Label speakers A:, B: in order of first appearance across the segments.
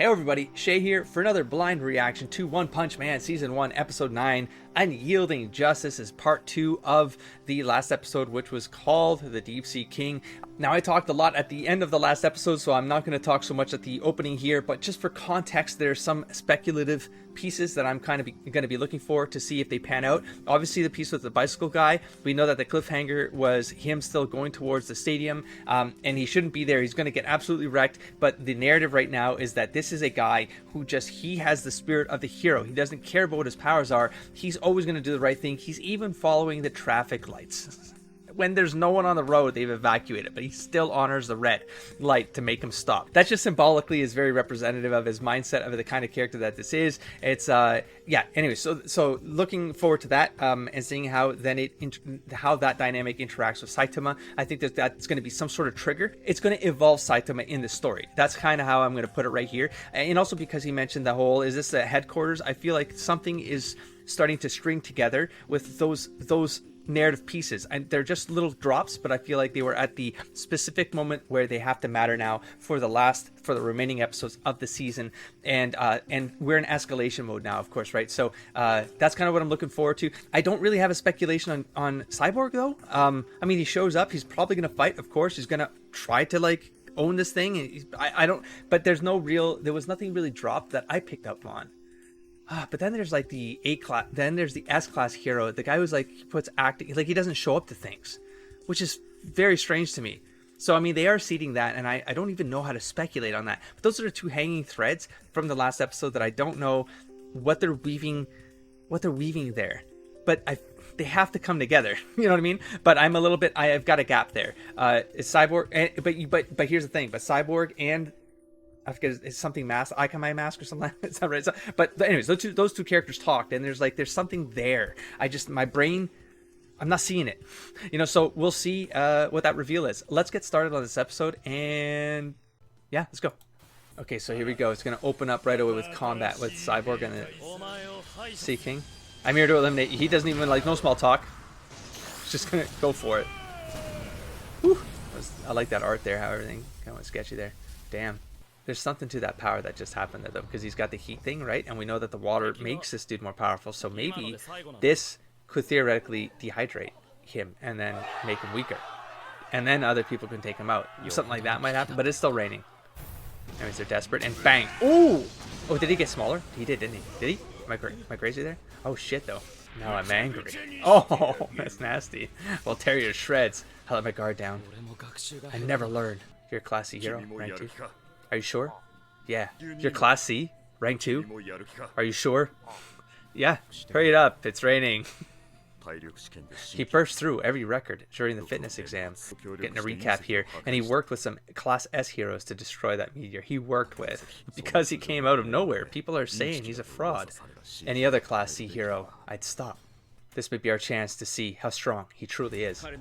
A: Hey everybody, Shay here for another blind reaction to One Punch Man Season 1, Episode 9, Unyielding Justice is Part 2 of the last episode, which was called The Deep Sea King. Now, I talked a lot at the end of the last episode, so I'm not going to talk so much at the opening here, but just for context, there's some speculative pieces that I'm kind of going to be looking for to see if they pan out. Obviously, the piece with the bicycle guy, we know that the cliffhanger was him still going towards the stadium, and he shouldn't be there. He's going to get absolutely wrecked, but the narrative right now is that this is a guy who he has the spirit of the hero. He doesn't care about what his powers are. He's always going to do the right thing. He's even following the traffic lights. When there's no one on the road, they've evacuated, but he still honors the red light to make him stop. That just symbolically is very representative of his mindset, of the kind of character that this is. It's yeah. Anyway, so looking forward to that and seeing how how that dynamic interacts with Saitama. I think that's going to be some sort of trigger. It's going to evolve Saitama in the story. That's kind of how I'm going to put it right here. And also because he mentioned the whole, is this a headquarters? I feel like something is starting to string together with those narrative pieces, and they're just little drops, but I feel like they were at the specific moment where they have to matter now for the remaining episodes of the season, and we're in escalation mode now, of course, right? So that's kind of what I'm looking forward to. I don't really have a speculation on Cyborg though. I mean, he shows up, he's probably gonna fight, of course. He's gonna try to like own this thing. I don't, but there was nothing really dropped that I picked up on. But then there's like the A class, then there's the S class hero, the guy who's like, he puts acting, like he doesn't show up to things, which is very strange to me. So, I mean, they are seeding that, and I don't even know how to speculate on that. But those are the two hanging threads from the last episode that I don't know what they're weaving there. But they have to come together, you know what I mean? But I'm a little bit, I've got a gap there. It's Cyborg, but here's the thing, but Cyborg and I forget, it's something mask, Ikamai mask or something. It's not right. But anyways, those two characters talked, and there's something there. My brain, I'm not seeing it, you know. So we'll see what that reveal is. Let's get started on this episode, and yeah, let's go. Okay, so here we go. It's gonna open up right away with combat with Cyborg and the Sea King. I'm here to eliminate. He doesn't even like no small talk. He's just gonna go for it. Whew. I like that art there. How everything kind of sketchy there. Damn. There's something to that power that just happened there, though, because he's got the heat thing, right? And we know that the water makes this dude more powerful, so maybe this could theoretically dehydrate him and then make him weaker. And then other people can take him out. Something like that might happen, but it's still raining. Anyways, they're desperate, and bang! Ooh! Oh, did he get smaller? He did, didn't he? Did he? Am I crazy there? Oh, shit, though. Now I'm angry. Oh, that's nasty. Well, tear you to shreds. I let my guard down. I never learned. You're a classy hero, rank 2. Are you sure? Yeah. You're class C? Rank 2? Are you sure? Yeah. Hurry it up. It's raining. He burst through every record during the fitness exam. Getting a recap here. And he worked with some class S heroes to destroy that meteor. He worked with. Because he came out of nowhere. People are saying he's a fraud. Any other class C hero, I'd stop. This may be our chance to see how strong he truly is. I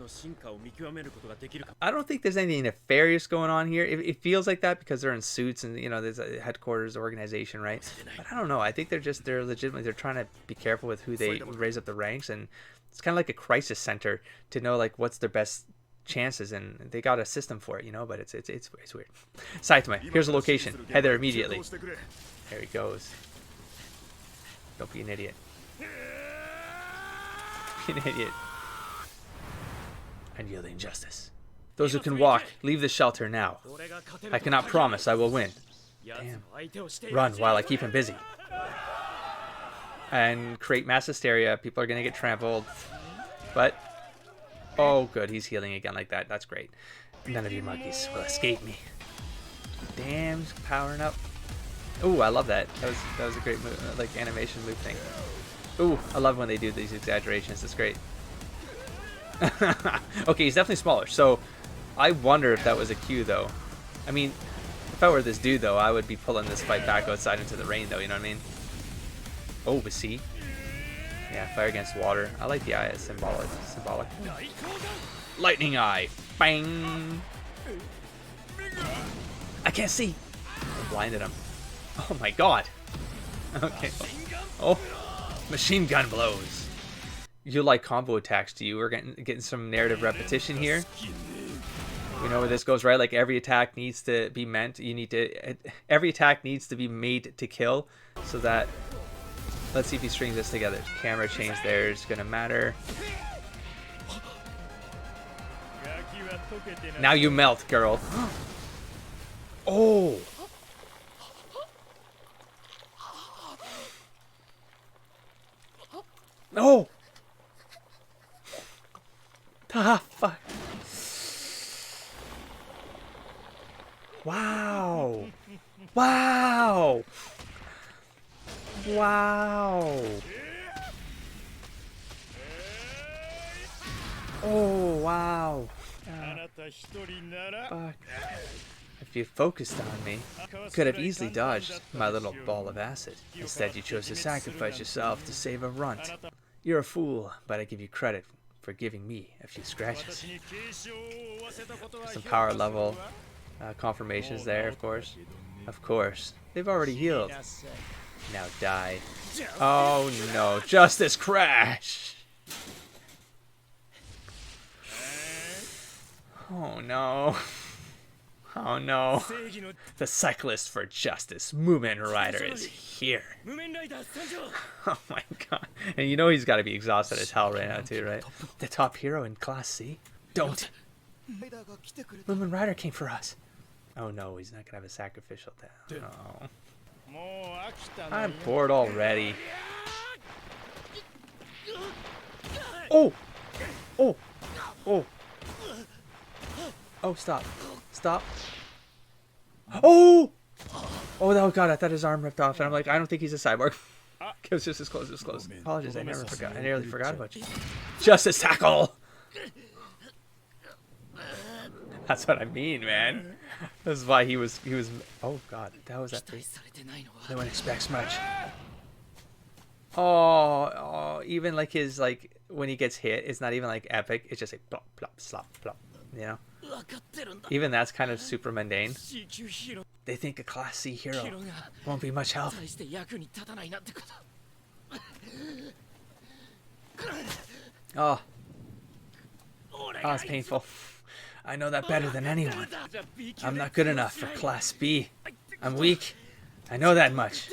A: don't think there's anything nefarious going on here. It feels like that because they're in suits and, you know, there's a headquarters organization, right? But I don't know. I think they're legitimately, they're trying to be careful with who they raise up the ranks, and it's kind of like a crisis center to know like what's their best chances, and they got a system for it, you know, but it's weird. Saitama, here's a location. Head there immediately. There he goes. Don't be an idiot. An idiot. Unyielding justice. Those who can walk, leave the shelter now. I cannot promise I will win. Damn. Run while I keep him busy. And create mass hysteria. People are gonna get trampled. But oh good, he's healing again like that. That's great. None of you monkeys will escape me. Damn, powering up. Ooh, I love that. That was a great move, like animation move thing. Ooh, I love when they do these exaggerations. It's great. Okay, he's definitely smaller. So I wonder if that was a cue, though. I mean, if I were this dude, though, I would be pulling this fight back outside into the rain, though. You know what I mean? Oh, the sea. Yeah, fire against water. I like the eye. It's symbolic. Lightning eye. Bang. I can't see. I blinded him. Oh my god. Okay. Oh. Machine gun blows. You like combo attacks, do you? We're getting some narrative repetition here. We know where this goes, right? Like every attack needs to be every attack needs to be made to kill, so that, let's see if he strings this together. Camera change there is gonna matter. Now you melt, girl. Oh. No. Ah, fuck. Wow. Wow. Wow. Oh, wow. Fuck. If you focused on me, you could have easily dodged my little ball of acid. Instead, you chose to sacrifice yourself to save a runt. You're a fool, but I give you credit for giving me a few scratches. Some power level confirmations there, of course. Of course. They've already healed. Now die. Oh no, Justice crash! Oh no. Oh no. The cyclist for justice, Moomin Rider, is here. Oh my god. And you know he's got to be exhausted as hell right now too, right? The top hero in Class C? Don't. Moomin Rider came for us. Oh no, he's not going to have a sacrificial death. Oh. I'm bored already. Oh! Oh! Oh! Oh, stop. Stop. Oh! Oh god, I thought his arm ripped off, and I'm like, I don't think he's a cyborg. It was just as close as close. Apologies, I nearly forgot about you. Justice tackle! That's what I mean, man. This is why he was, oh god, that was that thing. No one expects much. Oh, even like his, like, when he gets hit, it's not even like epic, it's just like plop, plop, slop, plop, you know? Even that's kind of super mundane. They think a Class C hero won't be much help. Oh. Oh, it's painful. I know that better than anyone. I'm not good enough for Class B. I'm weak. I know that much.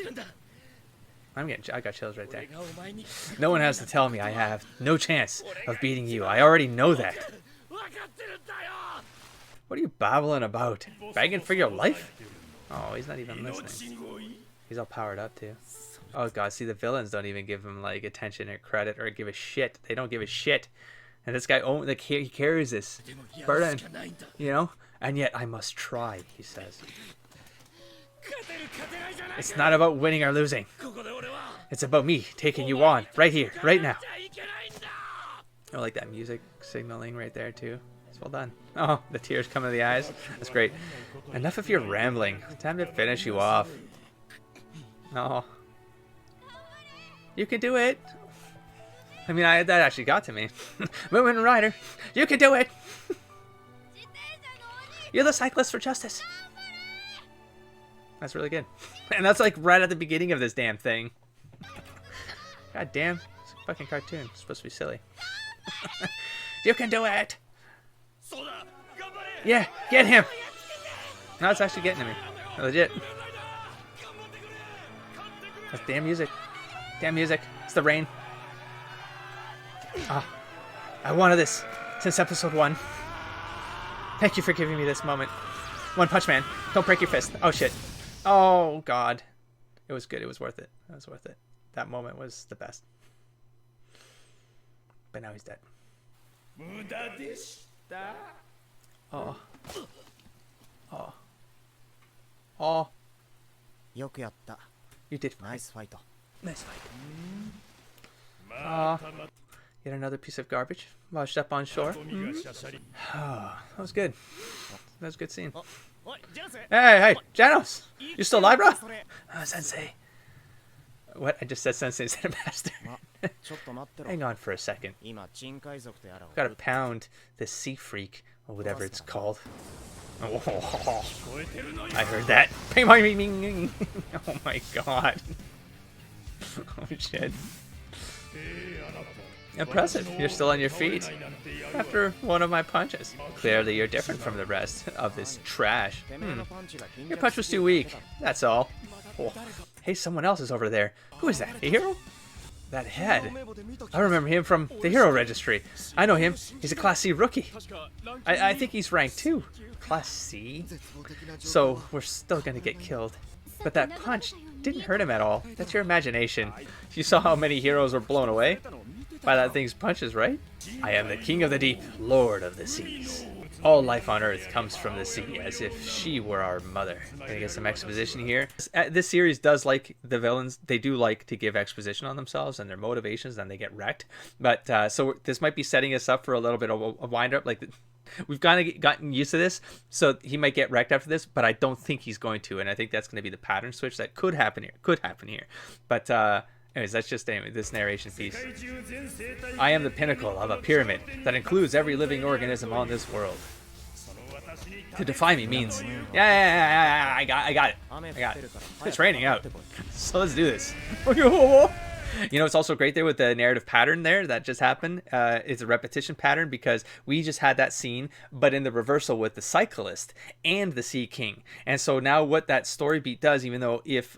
A: I got chills right there. No one has to tell me I have no chance of beating you. I already know that. What are you babbling about? Begging for your life? Oh, he's not even listening. He's all powered up too. Oh god, see, the villains don't even give him like attention or credit or give a shit. They don't give a shit. And this guy, like, he carries this burden, you know? And yet I must try, he says. It's not about winning or losing. It's about me taking you on, right here, right now. I like that music signaling right there too. It's well done. Oh, the tears come to the eyes. That's great. Enough of your rambling. Time to finish you off. Oh. You can do it. I mean, that actually got to me. Moomin Rider, you can do it. You're the cyclist for justice. That's really good. And that's like right at the beginning of this damn thing. God damn. It's a fucking cartoon. It's supposed to be silly. You can do it. Yeah, get him. Now it's actually getting to me. Legit. That's damn music. Damn music. It's the rain. Ah, I wanted this since episode 1. Thank you for giving me this moment. One Punch Man. Don't break your fist. Oh shit. Oh god. It was good. It was worth it. It was worth it. That moment was the best. But now he's dead. Oh. Oh. Oh. You did fine. Nice fight. Nice fight. Yet another piece of garbage washed up on shore. Oh, that was good. That was a good scene. Hey, Janos! You still alive, bro? Sensei. What? I just said sensei instead of master. Hang on for a second. Gotta pound this sea freak, or whatever it's called. Oh, I heard that. Oh my god. Oh shit. Impressive. You're still on your feet after one of my punches. Clearly, you're different from the rest of this trash. Your punch was too weak. That's all. Oh. Hey, someone else is over there. Who is that? A hero? That head. I remember him from the hero registry. I know him. He's a Class C rookie. I think he's rank 2. Class C? So we're still gonna get killed. But that punch didn't hurt him at all. That's your imagination. You saw how many heroes were blown away by that thing's punches, right? I am the king of the deep, lord of the seas. All life on Earth comes from the sea, as if she were our mother. Gonna get some exposition here. This series does like the villains. They do like to give exposition on themselves and their motivations, and they get wrecked. But so this might be setting us up for a little bit of a wind-up. Like, we've kind of gotten used to this, so he might get wrecked after this, but I don't think he's going to, and I think that's going to be the pattern switch that could happen here. But anyways, that's just this narration piece. I am the pinnacle of a pyramid that includes every living organism on this world. To defy me means, yeah, I got it. It's raining out, so let's do this. You know, it's also great there with the narrative pattern there that just happened. It's a repetition pattern because we just had that scene, but in the reversal with the cyclist and the Sea King. And so now what that story beat does, even though if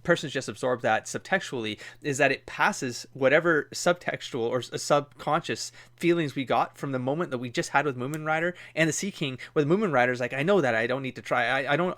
A: persons just absorb that subtextually, is that it passes whatever subtextual or subconscious feelings we got from the moment that we just had with Moomin Rider and the Sea King. With Moomin Rider's like, I know that I don't need to try. I don't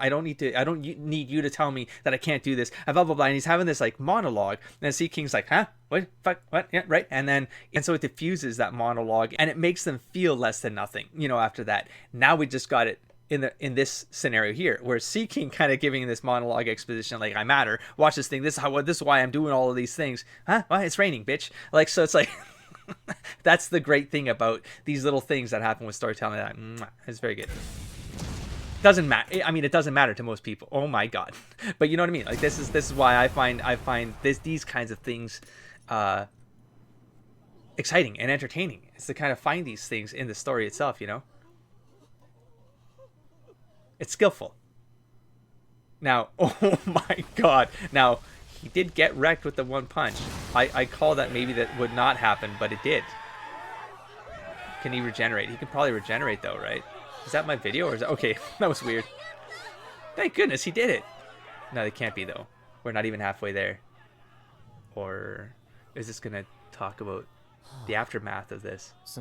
A: need you to tell me that I can't do this. Blah blah blah. And he's having this like monologue, and the Sea King's like, huh? What? Fuck? What? Yeah, right. And so it diffuses that monologue, and it makes them feel less than nothing. You know, after that, now we just got it in this scenario here, where Sea King kind of giving this monologue exposition, like, I matter. Watch this thing. This is why I'm doing all of these things. Huh? Well, it's raining, bitch. Like, so it's like that's the great thing about these little things that happen with storytelling. That it's very good. Doesn't matter. I mean, it doesn't matter to most people. Oh my god. But you know what I mean? Like, this is why I find these kinds of things exciting and entertaining. It's to kind of find these things in the story itself, you know. It's skillful. Now, oh my god. Now, he did get wrecked with the one punch. I call that maybe that would not happen, but it did. Can he regenerate? He can probably regenerate though, right? Is that my video or is that... Okay, that was weird. Thank goodness he did it. No, they can't be though. We're not even halfway there. Or is this going to talk about the aftermath of this? It's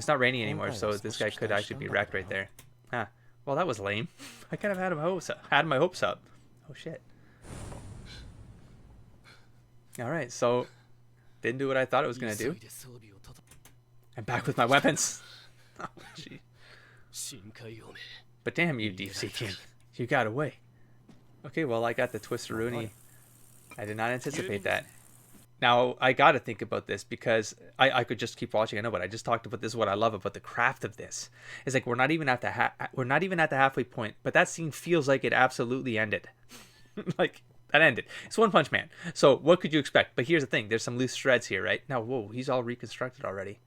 A: not raining anymore, so this guy could actually be wrecked right there. Huh. Well, that was lame. I kind of had my hopes up. Oh, shit. Alright, so didn't do what I thought it was going to do. I'm back with my weapons. Oh, gee. But damn you, Deep Sea King. You got away. Okay, well, I got the Twisteroonie. I did not anticipate that. Now, I got to think about this because I could just keep watching. I know, but I just talked about this. What I love about the craft of this is like we're not even at the halfway point, but that scene feels like it absolutely ended. Like that ended. It's One Punch Man. So what could you expect? But here's the thing: there's some loose threads here, right? Now, whoa, he's all reconstructed already,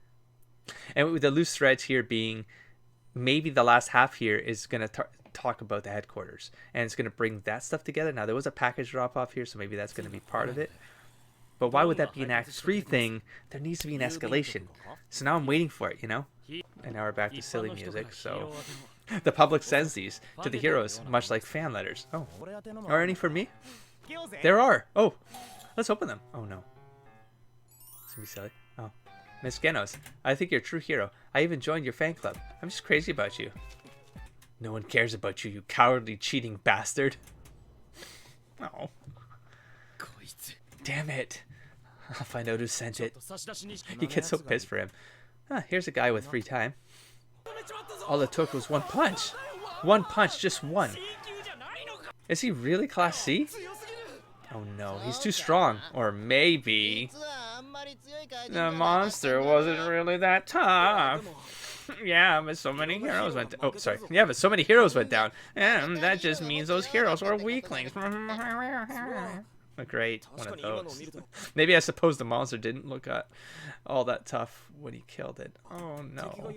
A: and with the loose threads here being maybe the last half here is gonna talk about the headquarters, and it's gonna bring that stuff together. Now there was a package drop off here, so maybe that's gonna be part of it. But why would that be an Act 3 thing? There needs to be an escalation. So now I'm waiting for it, you know? And now we're back to silly music, so... The public sends these to the heroes, much like fan letters. Oh. Are any for me? There are! Oh! Let's open them. Oh no. It's gonna be silly. Oh. Miss Genos, I think you're a true hero. I even joined your fan club. I'm just crazy about you. No one cares about you, you cowardly, cheating bastard. Oh. Damn it. I'll find out who sent it. He gets so pissed for him. Huh, here's a guy with free time. All it took was one punch. One punch, just one. Is he really Class C? Oh no, he's too strong. Or maybe... the monster wasn't really that tough. Yeah, but so many heroes went... Oh, sorry. Yeah, but so many heroes went down. And that just means those heroes were weaklings. Great, one of those. Maybe I suppose the monster didn't look all that tough when he killed it. Oh no.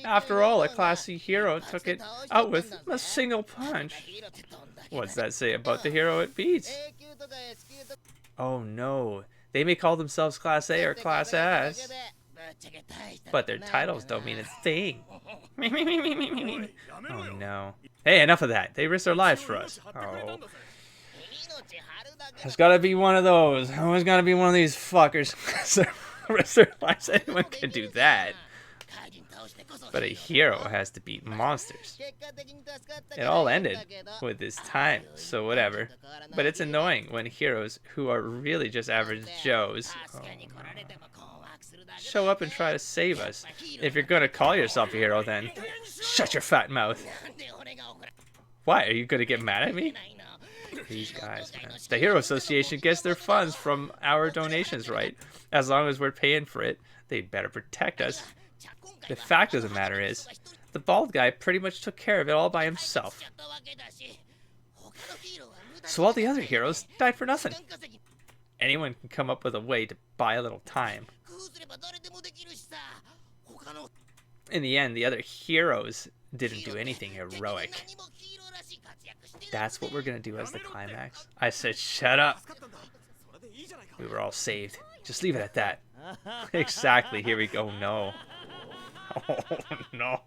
A: After all, a Class C hero took it out with a single punch. What's that say about the hero it beats? Oh no. They may call themselves Class A or Class S, but their titles don't mean a thing. Oh no. Hey, enough of that. They risk their lives for us. Oh. There's gotta be one of those. Always gotta be one of these fuckers. Risk their lives. Anyone can do that. But a hero has to beat monsters. It all ended with this time, so whatever. But it's annoying when heroes who are really just average Joes show up and try to save us. If you're gonna call yourself a hero, then shut your fat mouth. Why? Are you gonna get mad at me? These guys, man. The Hero Association gets their funds from our donations, right? As long as we're paying for it, they better protect us. The fact of the matter is, the bald guy pretty much took care of it all by himself. So all the other heroes died for nothing. Anyone can come up with a way to buy a little time. In the end, the other heroes didn't do anything heroic. That's what we're gonna do as the climax. I said, shut up. We were all saved. Just leave it at that. Exactly. Here we go. No. Oh, no.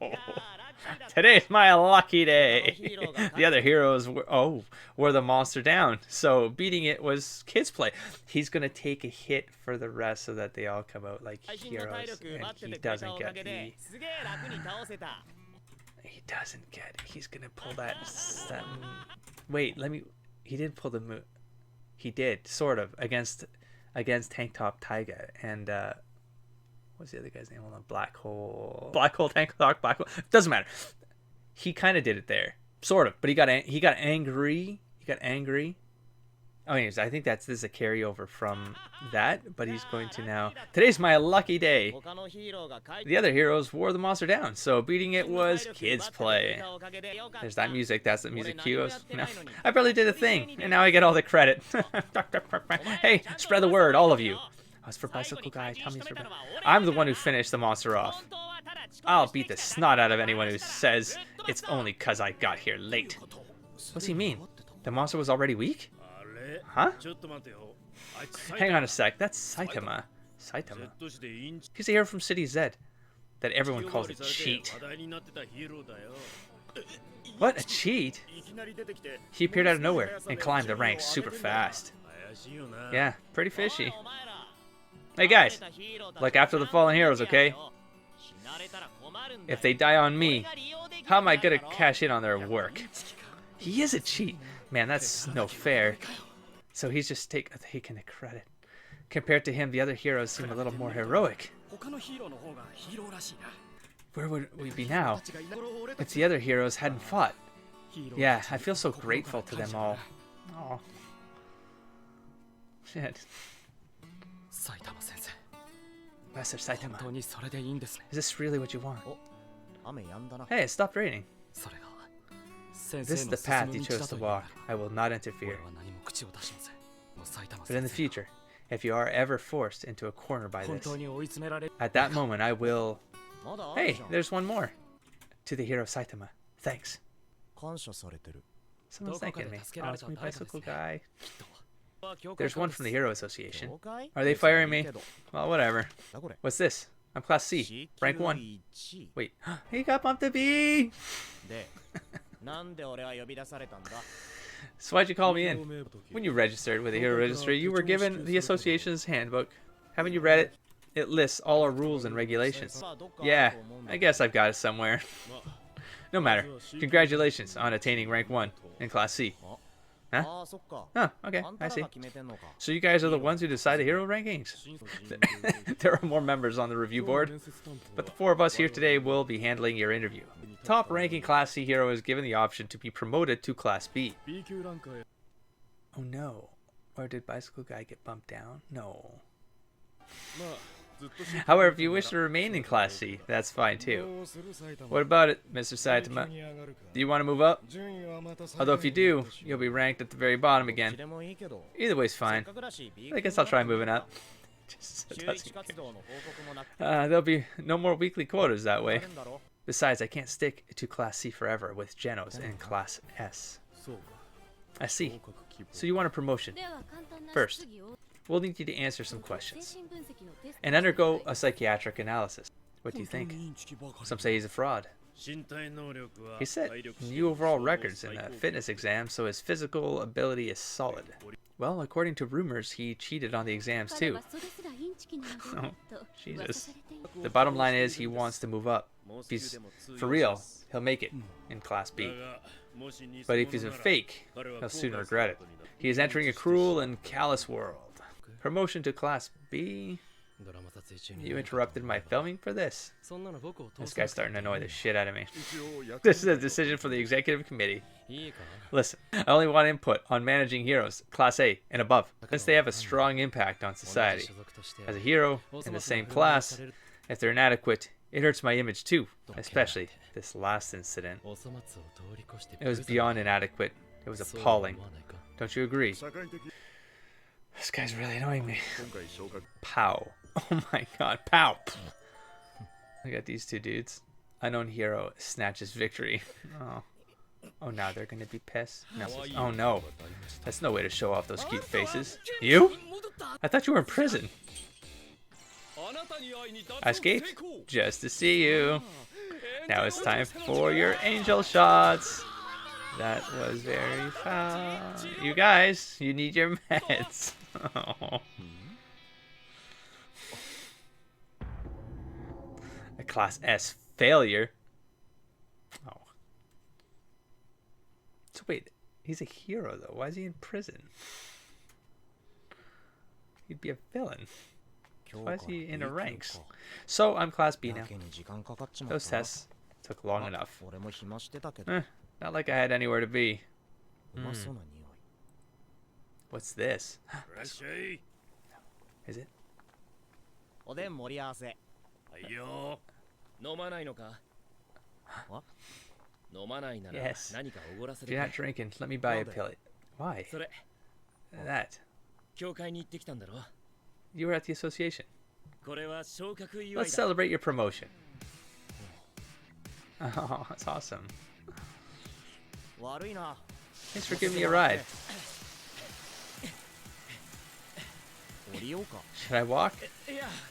A: Today's my lucky day. The other heroes were the monster down. So beating it was kids' play. He's going to take a hit for the rest so that they all come out like heroes. And he doesn't get he's going to pull that. Wait, he did pull the move. He did, sort of, against Tank Top Taiga. And, what's the other guy's name? Hold on. Black Hole Tank Top Black Hole. Doesn't matter. He kind of did it there, sort of. But he got angry. Oh, anyways, I think this is a carryover from that. But he's going to now. Today's my lucky day. The other heroes wore the monster down, so beating it was kids' play. There's that music. That's the music cue. I barely did a thing, and now I get all the credit. Hey, spread the word, all of you. As for Bicycle Guy, I'm the one who finished the monster off. I'll beat the snot out of anyone who says it's only 'cause I got here late. What's he mean? The monster was already weak? Huh? Hang on a sec, that's Saitama. He's a hero from City Z that everyone calls a cheat. What? A cheat? He appeared out of nowhere and climbed the ranks super fast. Yeah, pretty fishy. Hey guys, look after the fallen heroes, okay? If they die on me, how am I gonna cash in on their work? He is a cheat. Man, that's no fair. So he's just taking the credit. Compared to him, the other heroes seem a little more heroic. Where would we be now if the other heroes hadn't fought? Yeah, I feel so grateful to them all. Oh. Shit. Master Saitama, is this really what you want? Hey, it stopped raining. This is the path you chose to walk. I will not interfere. But in the future, if you are ever forced into a corner by this, at that moment I will... Hey, there's one more. To the hero Saitama. Thanks. Someone's thanking me. Oh, it's my Bicycle Guy. There's one from the Hero Association. Are they firing me? Well, whatever. What's this? I'm Class C, rank 1. Wait, he got bumped to B! So why'd you call me in? When you registered with the Hero Registry, you were given the association's handbook. Haven't you read it? It lists all our rules and regulations. Yeah, I guess I've got it somewhere. No matter. Congratulations on attaining rank 1 in Class C. Huh? Oh, okay, I see. So you guys are the ones who decide the hero rankings? There are more members on the review board, but the 4 of us here today will be handling your interview. Top ranking Class C hero is given the option to be promoted to Class B. Oh no. Or did Bicycle Guy get bumped down? No. However, if you wish to remain in Class C, that's fine too. What about it, Mr. Saitama? Do you want to move up? Although if you do, you'll be ranked at the very bottom again. Either way's fine. I guess I'll try moving up. There'll be no more weekly quotas that way. Besides, I can't stick to Class C forever with Genos in Class S. I see. So you want a promotion. First, we'll need you to answer some questions and undergo a psychiatric analysis. What do you think? Some say he's a fraud. He set new overall records in a fitness exam, so his physical ability is solid. Well, according to rumors, he cheated on the exams too. Oh, Jesus. The bottom line is he wants to move up. If he's for real, he'll make it in Class B. But if he's a fake, he'll soon regret it. He is entering a cruel and callous world. Promotion to Class B? You interrupted my filming for this? This guy's starting to annoy the shit out of me. This is a decision for the executive committee. Listen, I only want input on managing heroes, Class A and above, since they have a strong impact on society. As a hero in the same class, if they're inadequate, it hurts my image too, especially this last incident. It was beyond inadequate. It was appalling. Don't you agree? This guy's really annoying me. Pow. Oh my god, pow. I got these two dudes. Unknown hero snatches victory. Oh, now they're gonna be pissed. No. Oh no. That's no way to show off those cute faces. You? I thought you were in prison. I escaped just to see you. Now it's time for your angel shots. That was very foul. You guys, you need your meds. Oh. A Class S failure. Oh. So wait, he's a hero though. Why is he in prison? He'd be a villain. Why is he in the ranks? So I'm Class B now. Those tests took long enough. Not like I had anywhere to be. What's this? Is it? Yes. If you're not drinking, let me buy a pill. Why? That. You were at the association. Let's celebrate your promotion. Oh, that's awesome. Thanks for giving me a ride. Should I walk?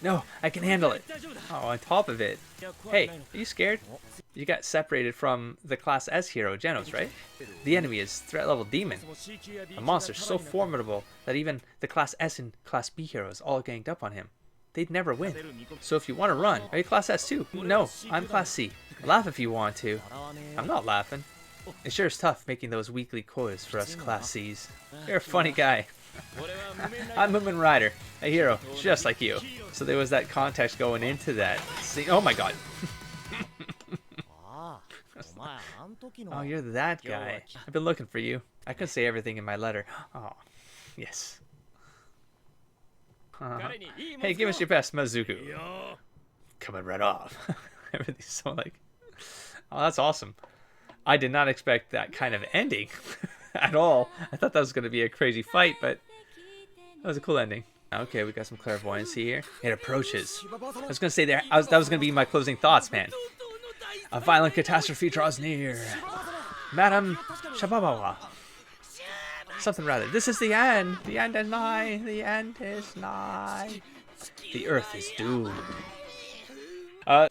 A: No, I can handle it. Oh, on top of it. Hey, are you scared? You got separated from the Class S hero, Genos, right? The enemy is threat level demon. A monster so formidable that even the Class S and Class B heroes all ganged up on him. They'd never win. So if you want to run, are you Class S too? No, I'm Class C. Laugh if you want to. I'm not laughing. It sure is tough making those weekly quotas for us Class Cs. You're a funny guy. I'm Moomin Rider, a hero just like you. So there was that context going into that scene. Oh my god. Oh, you're that guy. I've been looking for you. I could say everything in my letter. Oh, yes. Hey, give us your best, Mazuku. Coming right off. Everything's so like... Oh, that's awesome. I did not expect that kind of ending at all. I thought that was going to be a crazy fight, but that was a cool ending. Okay, we got some clairvoyancy here. It approaches. I was going to say that was going to be my closing thoughts, man. A violent catastrophe draws near. Madam Shababawa. Something rather. This is the end. The end is nigh. The end is nigh. The earth is doomed.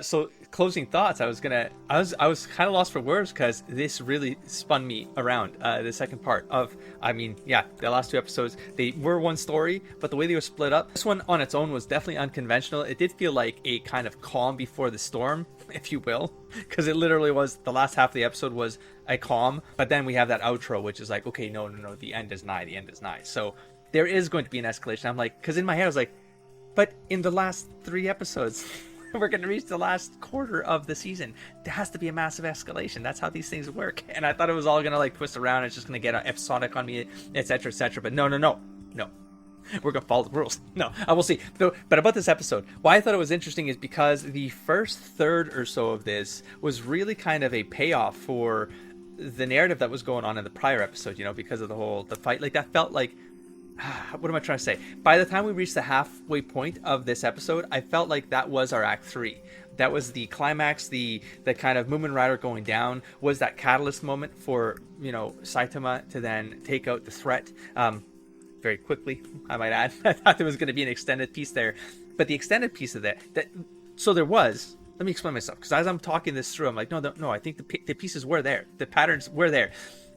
A: So closing thoughts. I was kind of lost for words because this really spun me around. The second part of, the last two episodes, they were one story, but the way they were split up, this one on its own was definitely unconventional. It did feel like a kind of calm before the storm, if you will, because it literally was, the last half of the episode was a calm, but then we have that outro, which is like, okay, no, the end is nigh, the end is nigh. So there is going to be an escalation. I'm like, because in my head I was like, but in the last 3 episodes, we're going to reach the last quarter of the season. There has to be a massive escalation. That's how these things work. And I thought it was all going to like twist around. It's just going to get episodic on me, etc., etc. But no. We're going to follow the rules. No, I will see. But about this episode, why I thought it was interesting is because the first third or so of this was really kind of a payoff for the narrative that was going on in the prior episode, because of the fight. Like, that felt like, what am I trying to say? By the time we reached the halfway point of this episode, I felt like that was our Act 3. That was the climax, the kind of Moomin Rider going down, was that catalyst moment for, Saitama to then take out the threat. very quickly, I might add. I thought there was going to be an extended piece there, but the extended piece of that so there was. Let me explain myself, because as I'm talking this through, I'm like, no, I think the pieces were there, the patterns were there.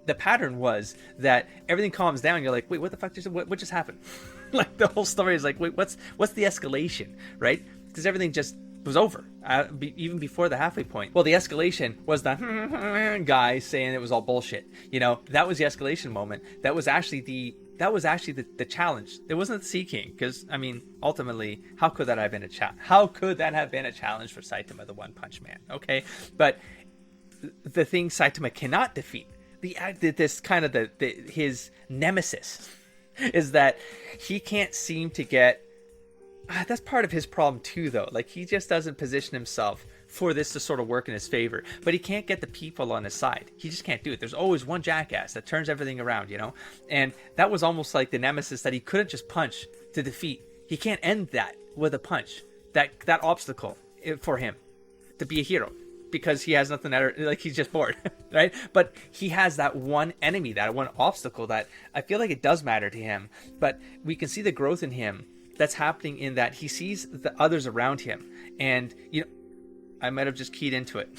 A: The pattern was that everything calms down. You're like, wait, what the fuck what just happened? Like the whole story is like, wait, what's the escalation, right? Because everything just was over even before the halfway point. Well, the escalation was the guy saying it was all bullshit. That was the escalation moment. That was actually the challenge. It wasn't the Sea King, because ultimately, how could that have been a challenge? How could that have been a challenge for Saitama, the One Punch Man? Okay, but the thing Saitama cannot defeat, his nemesis, is that he can't seem to get. That's part of his problem too, though. Like, he just doesn't position himself for this to sort of work in his favor, but he can't get the people on his side. He just can't do it. There's always one jackass that turns everything around, and that was almost like the nemesis that he couldn't just punch to defeat. He can't end that with a punch, that obstacle for him to be a hero, because he has nothing like he's just bored. Right? But he has that one enemy, that one obstacle that I feel like it does matter to him, but we can see the growth in him that's happening in that he sees the others around him. And I might have just keyed into it.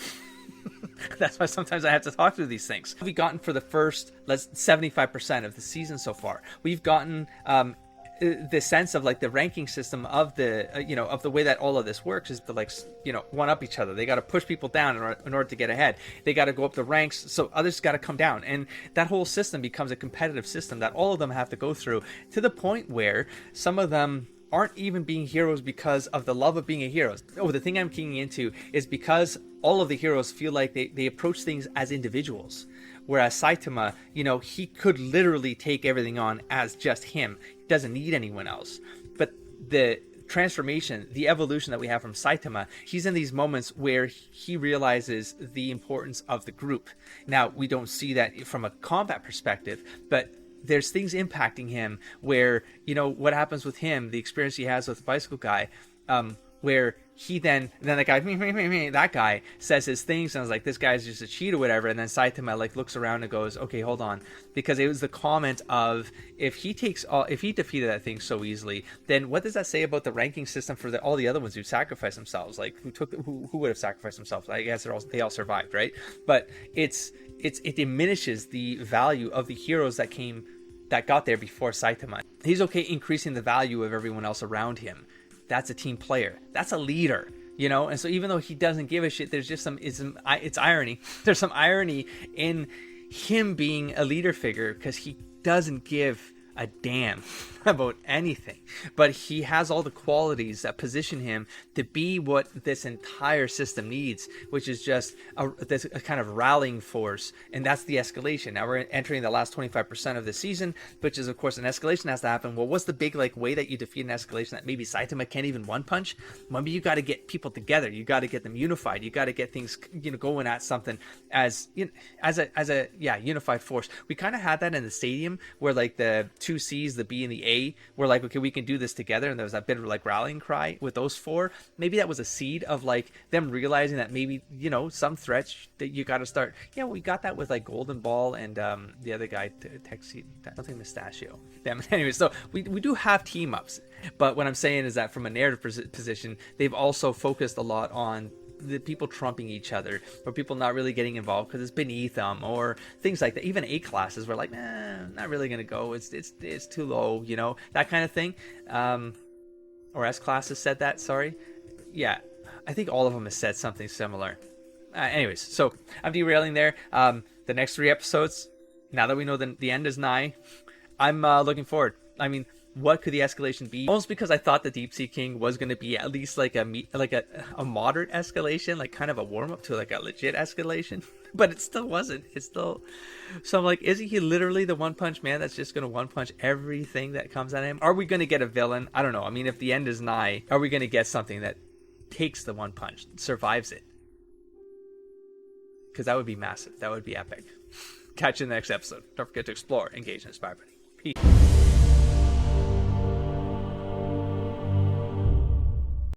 A: That's why sometimes I have to talk through these things. We've gotten for the first 75% of the season so far, we've gotten the sense of like the ranking system of the of the way that all of this works is to one up each other. They got to push people down in order to get ahead. They got to go up the ranks, so others got to come down, and that whole system becomes a competitive system that all of them have to go through, to the point where some of them aren't even being heroes because of the love of being a hero. The thing I'm keying into is because all of the heroes feel like they approach things as individuals. Whereas Saitama, he could literally take everything on as just him. He doesn't need anyone else. But the transformation, the evolution that we have from Saitama, he's in these moments where he realizes the importance of the group. Now, we don't see that from a combat perspective, but there's things impacting him where, what happens with him, the experience he has with the bicycle guy, where he then that guy says his things, and I was like, this guy's just a cheat or whatever, and then Saitama looks around and goes, okay, hold on, because it was the comment of, if he defeated that thing so easily, then what does that say about the ranking system for all the other ones who sacrificed themselves? Like, who would have sacrificed themselves? I guess they all survived, right? But it diminishes the value of the heroes that got there before Saitama. He's okay increasing the value of everyone else around him. That's a team player. That's a leader, And so even though he doesn't give a shit, there's just it's irony. There's some irony in him being a leader figure, because he doesn't give a damn about anything, but he has all the qualities that position him to be what this entire system needs, which is just a kind of rallying force. And that's the escalation. Now we're entering the last 25% of the season, which is, of course, an escalation has to happen. Well, what's the big way that you defeat an escalation that maybe Saitama can't even one punch? Maybe you got to get people together. You got to get them unified. You got to get things going at something as a unified force. We kind of had that in the stadium, where the two C's, the B and the A, were like, okay, we can do this together, and there was that bit of rallying cry with those four. Maybe that was a seed of them realizing that maybe some threats that you got to start. We got that with Golden Ball and the other guy, something Mustachio. Damn it. Anyway, so we do have team ups, but what I'm saying is that from a narrative position, they've also focused a lot on the people trumping each other, or people not really getting involved because it's beneath them, or things like that. Even A classes were like, not really gonna go. It's too low, that kind of thing. Or S classes said that. Sorry, yeah, I think all of them have said something similar. Anyways, so I'm derailing there. The next 3 episodes, now that we know the end is nigh, I'm looking forward. What could the escalation be? Almost because I thought the Deep Sea King was going to be at least a moderate escalation, kind of a warm up to a legit escalation, but it still wasn't. So I'm like, is he literally the One Punch Man that's just going to one punch everything that comes at him? Are we going to get a villain? I don't know. If the end is nigh, are we going to get something that takes the one punch, survives it? Because that would be massive. That would be epic. Catch you in the next episode. Don't forget to explore, engage, and inspire. Peace.